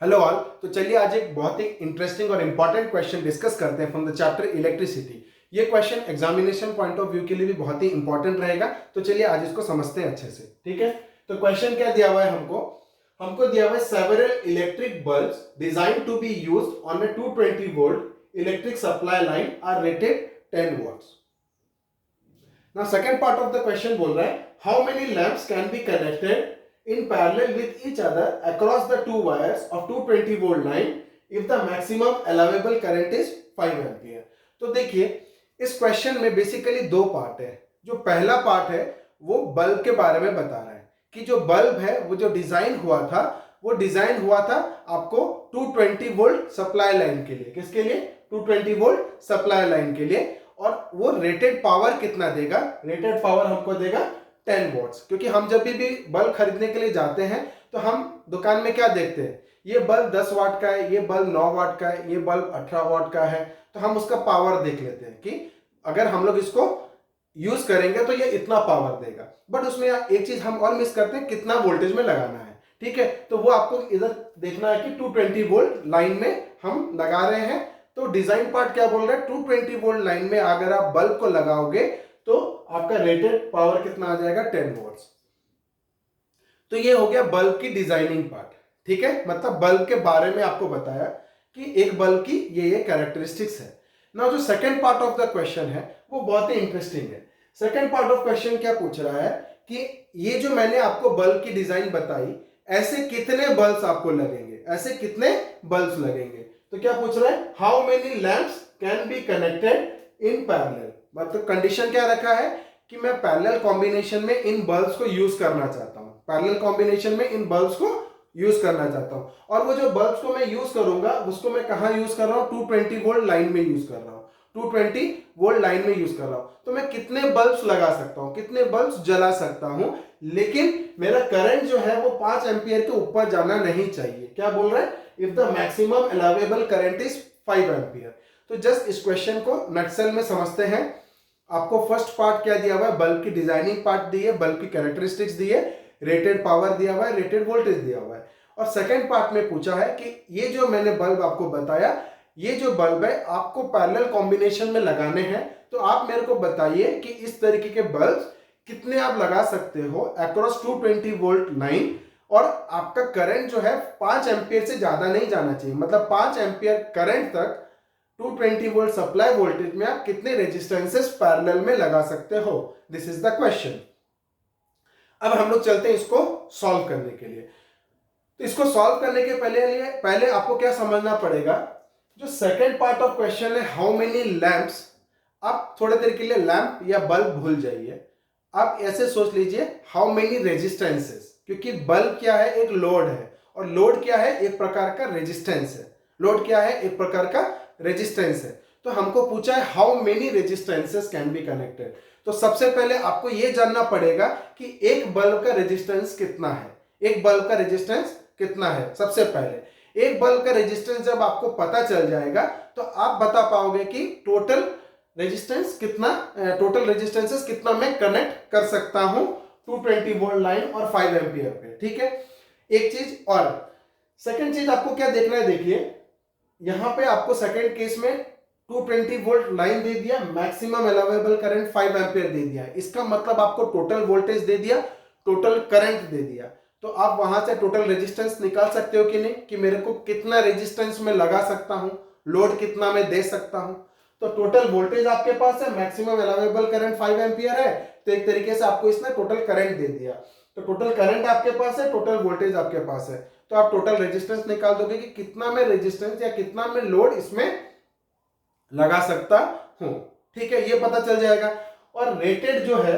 Hello all. तो चलिए आज एक बहुत ही इंटरेस्टिंग और इंपॉर्टेंट क्वेश्चन डिस्कस करते हैं फ्रॉम द चैप्टर इलेक्ट्रिसिटी। ये question examination point of view के लिए भी बहुत ही इंपॉर्टेंट रहेगा। तो चलिए आज इसको समझते हैं अच्छे से। ठीक है, तो क्वेश्चन क्या दिया हुआ है हमको हमको दिया हुआ है several electric bulbs designed to be used on a 220 volt electric supply line are rated 10 watts. Now second part of the question बोल रहा है how many lamps can be connected in parallel with each other across the two wires of 220 volt line if the maximum allowable current is 5 ampere। तो देखिए इस question में basically दो part है। जो पहला पार्ट है वो बल्ब के बारे में बता रहा है कि जो बल्ब है वो जो डिजाइन हुआ था वो डिजाइन हुआ था आपको 220 वोल्ट सप्लाई लाइन के लिए। किसके लिए? 220 वोल्ट सप्लाई लाइन के लिए। और वो रेटेड पावर कितना देगा? रेटेड पावर हमको देगा 10 वॉट्स। क्योंकि हम जब भी बल्ब खरीदने के लिए जाते हैं तो हम दुकान में क्या देखते हैं, ये बल्ब 10 वाट का है, ये बल्ब 9 वाट का है, ये बल्ब 18 वाट का है। तो हम उसका पावर देख लेते हैं कि अगर हम लोग इसको यूज करेंगे तो ये इतना पावर देगा। बट उसमें एक चीज हम और मिस करते हैं, कितना वोल्टेज में लगाना है। ठीक है, तो वो आपको इधर देखना है कि 220 वोल्ट लाइन में हम लगा रहे हैं। तो डिजाइन पार्ट क्या बोल रहा है, 220 वोल्ट लाइन में अगर आप बल्ब को लगाओगे तो आपका रेटेड पावर कितना आ जाएगा? 10 वॉट्स। तो ये हो गया बल्ब की डिजाइनिंग पार्ट। ठीक है, मतलब बल्ब के बारे में आपको बताया कि एक बल्ब की ये कैरेक्टरिस्टिक्स है ना। जो second part of the question है वो बहुत ही इंटरेस्टिंग है। सेकंड पार्ट ऑफ क्वेश्चन क्या पूछ रहा है कि ये जो मैंने आपको बल्ब की डिजाइन बताई, ऐसे कितने बल्ब्स आपको लगेंगे, ऐसे कितने बल्ब्स लगेंगे। तो क्या पूछ रहा है, how many lamps can be connected in parallel. मतलब कंडीशन क्या रखा है कि मैं पैरेलल कॉम्बिनेशन में इन बल्ब्स को यूज करना चाहता हूं, पैरेलल कॉम्बिनेशन में इन बल्ब्स को यूज करना चाहता हूं। और वो जो बल्ब्स को मैं यूज करूंगा उसको मैं कहां यूज कर रहा हूं? 220 वोल्ट लाइन में यूज कर रहा हूं, 220 वोल्ट लाइन में यूज कर रहा हूं। तो मैं कितने बल्ब्स लगा सकता हूं, कितने बल्ब्स जला सकता हूं, लेकिन मेरा करंट जो है वो 5 एम्पियर के ऊपर जाना नहीं चाहिए। क्या बोल रहा है? If the maximum allowable current is 5 ampere. तो जस्ट इस क्वेश्चन को नटसेल में समझते हैं। आपको फर्स्ट पार्ट क्या दिया हुआ है, बल्ब की डिजाइनिंग पार्ट दी है, बल्ब की कैरेक्टरिस्टिक्स दी है, रेटेड पावर दिया हुआ है, रेटेड वोल्टेज दिया हुआ है। और सेकंड पार्ट में पूछा है कि ये जो मैंने बल्ब आपको बताया, ये जो बल्ब है आपको पैरेलल कॉम्बिनेशन में लगाने हैं। तो आप मेरे को बताइए कि इस तरीके के बल्ब कितने आप लगा सकते हो अक्रॉस 220 वोल्ट लाइन, और आपका करंट जो है 5 एम्पियर से ज्यादा नहीं जाना चाहिए। मतलब 5 एम्पियर करंट तक 220 वोल्ट सप्लाई वोल्टेज में आप कितने रेजिस्टेंसेस पैरेलल में लगा सकते हो। This is the question. अब हम लोग चलते हैं इसको सॉल्व करने के लिए। तो इसको सॉल्व करने के पहले आपको क्या समझना पड़ेगा, जो सेकंड पार्ट ऑफ क्वेश्चन है हाउ मेनी लैंप्स, आप थोड़े देर के लिए लैंप या बल्ब भूल जाइए। आप ऐसे सोच लीजिए हाउ मेनी रेजिस्टेंसेस, क्योंकि बल्ब क्या है, एक लोड है, और लोड क्या है, एक प्रकार का रेजिस्टेंस है। लोड क्या है? एक प्रकार का रेजिस्टेंस है। तो हमको पूछा है how many resistances can be connected. तो सबसे पहले आपको यह जानना पड़ेगा कि एक बल्ब का रेजिस्टेंस कितना है, एक बल्ब का रेजिस्टेंस कितना है। सबसे पहले एक बल्ब का रेजिस्टेंस जब आपको पता चल जाएगा तो आप बता पाओगे कि टोटल रेजिस्टेंस कितना, टोटल रेजिस्टेंसेस कितना मैं कनेक्ट कर सकता हूं 220 वोल्ट लाइन और 5 एम्पियर पे। ठीक है, एक चीज। और सेकंड चीज आपको क्या देखना है, देखिए यहां पे आपको सेकंड केस में 220 वोल्ट लाइन दे दिया, मैक्सिमम अलाउेबल करंट 5 एम्पियर दे दिया। इसका मतलब आपको टोटल वोल्टेज दे दिया, टोटल करंट दे दिया। तो आप वहां से टोटल रेजिस्टेंस निकाल सकते हो कि नहीं, कि मेरे को कितना रेजिस्टेंस में लगा सकता हूं, लोड कितना मैं दे सकता हूं। तो टोटल वोल्टेज आपके पास है, मैक्सिमम अलाउेबल करंट 5 एम्पियर है, तो एक तरीके से आपको इसने टोटल करंट दे दिया। तो टोटल करंट आपके पास है, टोटल वोल्टेज आपके पास है, तो आप टोटल रेजिस्टेंस निकाल दोगे कि कितना मैं रेजिस्टेंस या कितना मैं लोड इसमें लगा सकता हूं। ठीक है, ये पता चल जाएगा। और रेटेड जो है,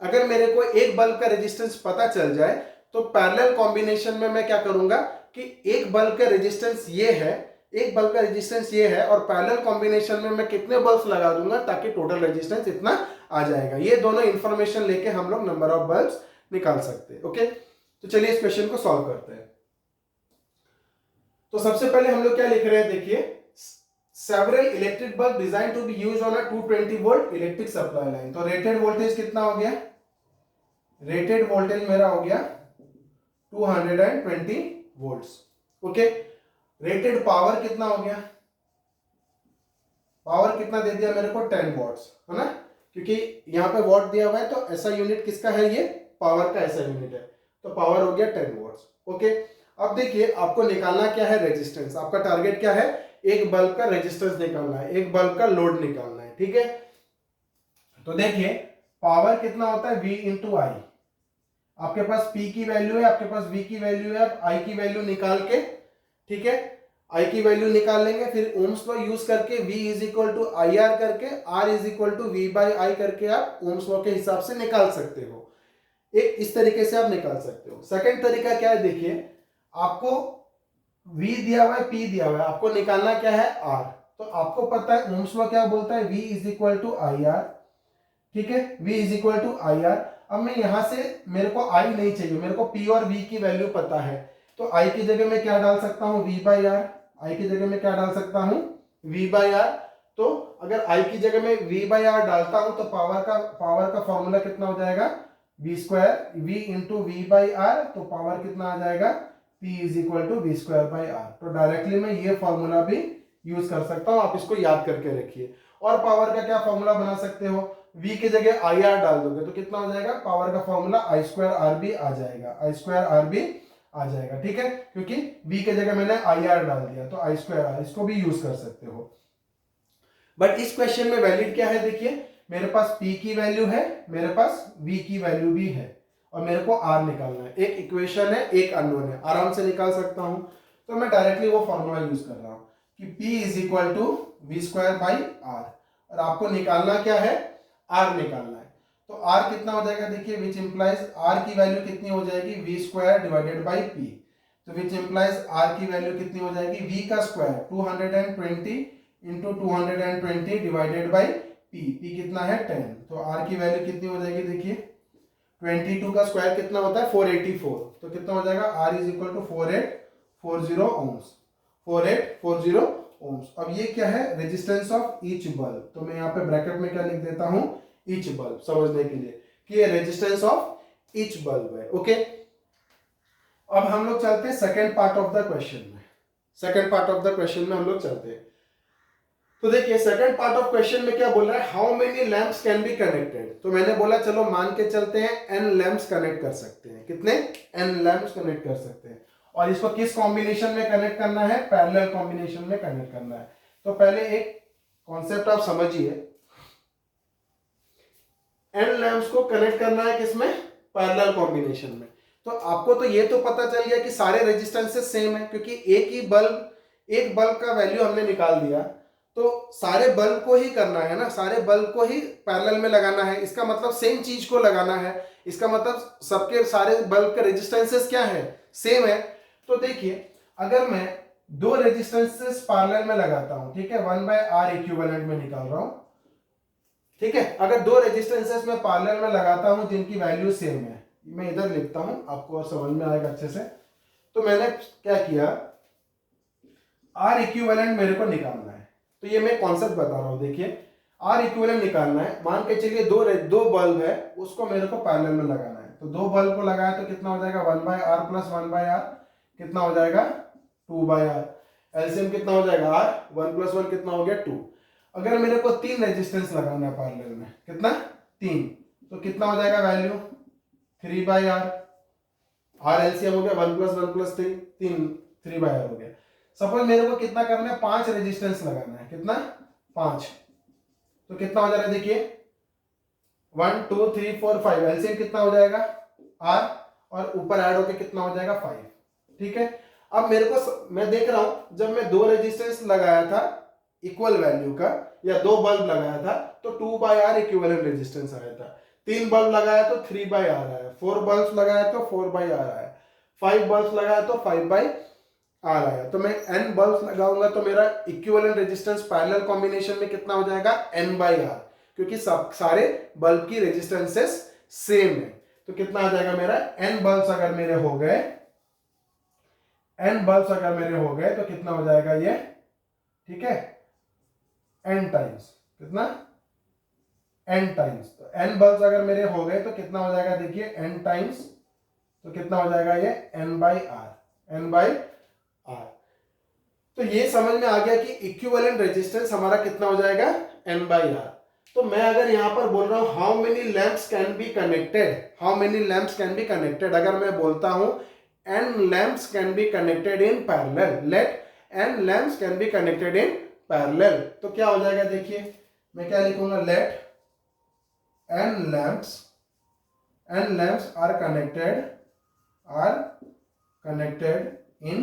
अगर मेरे को एक बल्ब का रेजिस्टेंस पता चल जाए तो पैरेलल कॉम्बिनेशन में मैं क्या करूंगा कि एक बल्ब का रेजिस्टेंस ये है, एक बल्ब का रेजिस्टेंस ये है, और पैरेलल कॉम्बिनेशन में मैं कितने बल्ब्स लगा दूंगा ताकि टोटल रेजिस्टेंस इतना आ जाएगा। ये दोनों इंफॉर्मेशन लेके हम लोग नंबर ऑफ बल्ब्स निकाल सकते हैं। ओके, तो चलिए इस क्वेश्चन को सॉल्व करते हैं। तो सबसे पहले हम लोग क्या लिख रहे हैं, देखिए several electric bulb design to be use on a 220 volt electric supply line. तो रेटेड वोल्टेज कितना हो गया? रेटेड वोल्टेज मेरा हो गया 220 वोल्ट्स। ओके, रेटेड पावर कितना हो गया, पावर कितना दे दिया मेरे को 10 वॉट्स, है ना, क्योंकि यहाँ पे वॉट दिया हुआ है तो ऐसा यूनिट किसका है, ये पावर का ऐसा यूनिट है, तो पावर हो गया 10 वॉट्स। ओके, अब देखिए आपको निकालना क्या है, रेजिस्टेंस। आपका टारगेट क्या है, एक बल्ब का रेजिस्टेंस निकालना है, एक बल्ब का लोड निकालना है, ठीक है। तो देखिए पावर कितना होता है, V इंटू आई। आपके पास P की वैल्यू है, आपके पास V की वैल्यू है, आप I की वैल्यू निकाल के, ठीक है, I की वैल्यू निकाल लेंगे, फिर ओम्स लॉ यूज करके V is equal to I R करके, R is equal to V by I करके आप ओम्स लॉ के हिसाब से निकाल सकते हो। एक इस तरीके से आप निकाल सकते हो। सेकंड तरीका क्या है, देखिए आपको V दिया हुआ है, P दिया हुआ है, आपको निकालना क्या है, R। तो आपको पता है ओम्स लॉ क्या बोलता है, V is equal to I R, ठीक है, V is equal to I R. अब मैं यहां से, मेरे को I नहीं चाहिए, मेरे को P और V की वैल्यू पता है, तो I की जगह में क्या डाल सकता हूं, V बाई आर। I की जगह में क्या डाल सकता हूं, V बाई आर। तो अगर I की जगह में V बाई आर डालता हूं तो पावर का फॉर्मूला कितना हो जाएगा, V square, V into V by R, तो पावर कितना आ जाएगा, P is equal to V square by R. तो डायरेक्टली मैं ये फॉर्मूला भी यूज कर सकता हूं, आप इसको याद करके रखिए। और पावर का क्या फॉर्मूला बना सकते हो, V की जगह आई आर डाल दोगे तो कितना हो जाएगा, पावर का फॉर्मूला आई स्क्वायर आर बी आ जाएगा, आई स्क्वायर आर बी आ जाएगा, ठीक है, क्योंकि V की जगह मैंने आई आर डाल दिया, तो आई स्क्वायर आर, इसको भी यूज कर सकते हो। बट इस क्वेश्चन में वैलिड क्या है, देखिए मेरे पास P की वैल्यू है, मेरे पास V की वैल्यू भी है, और मेरे को R निकालना है। एक इक्वेशन है, एक अननोन है, आराम से निकाल सकता हूं। तो मैं डायरेक्टली वो फॉर्मूला यूज कर रहा हूं कि P is equal to V square by R, और आपको निकालना क्या है, R निकालना है। तो R कितना हो जाएगा, देखिए विच इंप्लाइज R की वैल्यू कितनी हो जाएगी, V square divided by P। तो विच इंप्लाइज R की वैल्यू कितनी हो जाएगी, V का square 220 into 220 divided by P कितना है 10, तो R की वैल्यू कितनी हो जाएगी, देखिए 22 का स्क्वायर कितना होता है 484, तो कितना हो जाएगा, R is equal to 4840 ohms, 4840 ohms. अब ये क्या है, रेजिस्टेंस ऑफ ईच बल्ब। तो मैं यहाँ पे ब्रैकेट में क्या लिख देता हूँ, ईच बल्ब, समझने के लिए कि ये रेजिस्टेंस ऑफ ईच बल्ब है। ओके, अब हम लोग चलते हैं second part of the question में। Second part of the question में हम लोग चलते हैं। तो देखिए सेकंड पार्ट ऑफ क्वेश्चन में क्या बोल रहा है, how many lamps can be connected. तो मैंने बोला चलो मान के चलते हैं n लैंप्स कनेक्ट कर सकते हैं, कितने, n लैंप्स कनेक्ट कर सकते हैं, और इसको किस कॉम्बिनेशन में कनेक्ट करना है, पैरेलल कॉम्बिनेशन में कनेक्ट करना है। तो पहले एक कॉन्सेप्ट आप समझिए, n लैंप्स को कनेक्ट करना है किसमें, पैरेलल कॉम्बिनेशन में। तो आपको तो ये तो पता चल गया कि सारे रेजिस्टेंसेस सेम है, क्योंकि एक बल्ब का वैल्यू हमने निकाल दिया, तो सारे बल्ब को ही करना है ना, सारे बल्ब को ही पैरेलल में लगाना है, इसका मतलब सेम चीज को लगाना है, इसका मतलब सबके सारे बल्ब के रेजिस्टेंसेस क्या है, सेम है। तो देखिए अगर मैं दो रेजिस्टेंसेस पैरेलल में लगाता हूं, ठीक है, 1/R इक्विवेलेंट में निकाल रहा हूं, ठीक है, अगर दो रेजिस्टेंसेस में पैरेलल में लगाता हूं जिनकी वैल्यू सेम है, मैं इधर लिखता हूं आपको और समझ में आएगा अच्छे से। तो मैंने क्या किया, R इक्विवेलेंट मेरे को निकालना है, तो ये मैं कॉन्सेप्ट बता रहा हूं, देखिए R इक्विवेलेंट निकालना है, मान के चलिए दो बल्ब है, उसको मेरे को पैरेलल में लगाना है। तो दो बल्ब को लगाया तो कितना हो जाएगा, 1/R प्लस 1/R कितना हो जाएगा, 2/R। एलसीएम कितना हो जाएगा, R, 1 प्लस 1 कितना हो गया 2। अगर मेरे को 3 रेजिस्टेंस लगाना है पैरेलल में, कितना 3, तो कितना हो जाएगा वैल्यू 3/R। R एलसीएम हो गया 1 प्लस 1 प्लस 3 3/R हो गया। सपोज मेरे को कितना करना है, 5 रेजिस्टेंस लगाना है, कितना 5, तो कितना हो जा रहा है, देखिए 1 2 3 4 5, एलसीएम कितना हो जाएगा R, और ऊपर ऐड होके कितना हो जाएगा 5, ठीक है। अब मेरे को मैं देख रहा हूं, जब मैं दो रेजिस्टेंस लगाया था इक्वल वैल्यू का, या दो बल्ब लगाया था तो 2/R इक्विवेलेंट रेजिस्टेंस आया था, 3 बल्ब लगाया तो 3/R आया, 4 बल्ब लगाया तो 4/R आया, 5 बल्ब लगाया तो 5/R आया। तो मैं n बल्ब लगाऊंगा तो मेरा इक्विवेलेंट रेजिस्टेंस पैरेलल कॉम्बिनेशन में कितना हो जाएगा, n/R, क्योंकि सब सारे बल्ब की रेजिस्टेंसेस सेम है। तो कितना आ जाएगा मेरा, n बल्ब्स अगर मेरे हो गए, तो कितना हो जाएगा ये, ठीक है, n टाइम्स, कितना n टाइम्स। तो n बल्ब्स अगर मेरे हो गए तो कितना हो जाएगा, देखिए n टाइम्स, तो कितना हो जाएगा ये n/R, n/R। तो ये समझ में आ गया कि इक्विवेलेंट रेजिस्टेंस हमारा कितना हो जाएगा, N by R। तो मैं अगर यहां पर बोल रहा हूं how many lamps can be connected, how many lamps can be connected, अगर मैं बोलता हूं N lamps can be connected in parallel, let N lamps can be connected in parallel, तो क्या हो जाएगा, देखिए मैं क्या लिखूंगा, let N lamps are connected in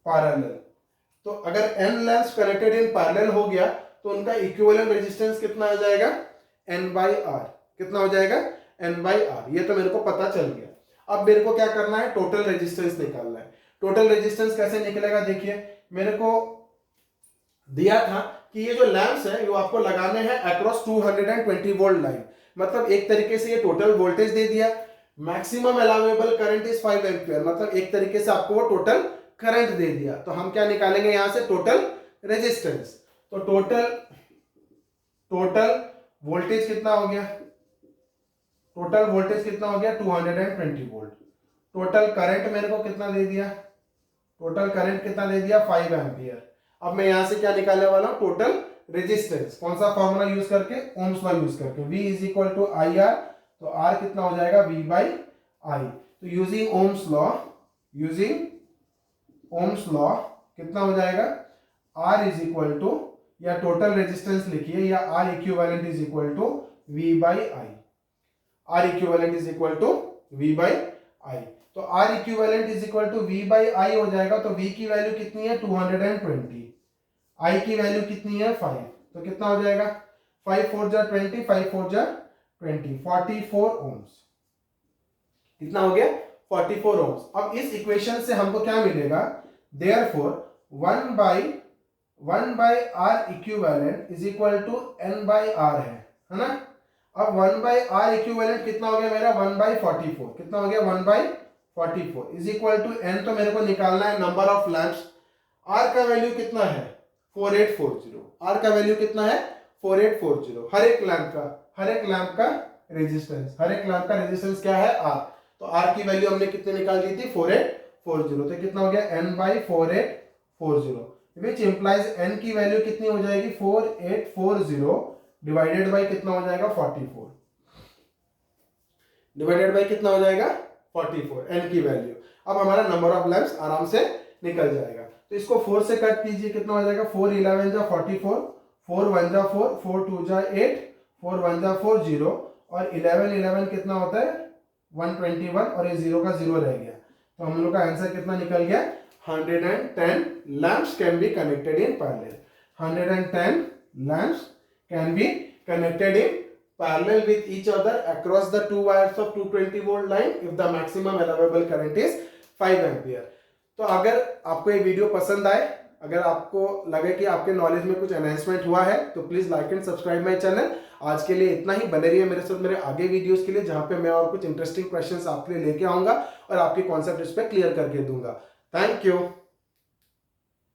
parallel। तो अगर N lamps connected in parallel हो गया तो उनका इक्विवेलेंट रेजिस्टेंस कितना हो जाएगा, N by R। कितना हो जाएगा, N by R। ये तो मेरे को पता चल गया। अब मेरे को क्या करना है, टोटल रेजिस्टेंस निकालना है। टोटल रेजिस्टेंस कैसे निकलेगा, देखिए मेरे को दिया था कि ये जो लैंप्स है वो आपको लगाने हैं अक्रॉस 220 वोल्ट लाइन, मतलब एक तरीके से ये टोटल वोल्टेज दे दिया। Maximum allowable current is 5 ampere, मतलब एक तरीके से आपको वो टोटल करंट दे दिया। तो हम क्या निकालेंगे यहां से, टोटल रेजिस्टेंस। तो टोटल वोल्टेज कितना हो गया, टोटल वोल्टेज कितना हो गया 220 वोल्ट। टोटल करंट मेरे को कितना दे दिया, टोटल करंट कितना दे दिया 5 एम्पियर। अब मैं यहां से क्या निकालने वाला हूं, टोटल रेजिस्टेंस। कौन सा फॉर्मूला यूज करके, ओम्स लॉ यूज करके, V is equal to I R. तो R कितना हो जाएगा, V बाई आई। तो यूजिंग ओम्स लॉ कितना हो जाएगा, R इज इक्वल टू, या टोटल रेजिस्टेंस लिखिए, या R equivalent is equal to V by I. R equivalent is equal to V by I. तो R equivalent is equal to V by I हो जाएगा। तो V की value कितनी है 220, I की वैल्यू कितनी है 5। तो कितना हो जाएगा, 5 4 जा 20, 5 4 जा 20, 44 ओम्स। कितना हो गया, 44 ओम्स। अब इस इक्वेशन से हमको क्या मिलेगा, therefore 1 by R equivalent is equal to N by R है ना। अब 1 बाई R इक्विवेलेंट कितना हो गया मेरा, 1 बाई 44। कितना हो गया, 1 by 44 is equal to N, तो मेरे को निकालना है नंबर ऑफ लैंप्स। R का वैल्यू कितना है 4840, R का वैल्यू कितना है 4840। हर एक लैंप का रेजिस्टेंस, क्या है R। तो R की वैल्यू हमने कितने निकाल दी थी 4840। तो कितना हो गया N by 4840, which implies N की वैल्यू कितनी हो जाएगी 4840 डिवाइडेड बाई कितना हो जाएगा 44, डिवाइडेड बाई कितना हो जाएगा 44, N की वैल्यू। अब हमारा नंबर ऑफ लैंप्स आराम से निकल जाएगा। तो इसको 4 से कट कीजिए, कितना हो जाएगा 4 11 जा 44, 4 1 जा 4, 4 2 जा 8, 4 1 जा 4 0, और 11 11 कितना होता है 121, और ये 0 का 0 रह गया। तो हम लोग का आंसर कितना निकल गया, 110 lamps can be connected in parallel. 110 lamps can be connected in parallel with each other across the two wires of 220 volt line if the maximum allowable current is 5 ampere। तो अगर आपको ये वीडियो पसंद आए, अगर आपको लगे कि आपके नॉलेज में कुछ एनहांसमेंट हुआ है, तो please like and subscribe my channel. आज के लिए इतना ही, बने रहिए मेरे साथ मेरे आगे वीडियोस के लिए, जहां पे मैं और कुछ इंटरेस्टिंग क्वेश्चंस आपके लिए लेके आऊंगा और आपके कॉन्सेप्ट इस पे क्लियर करके दूंगा। Thank you.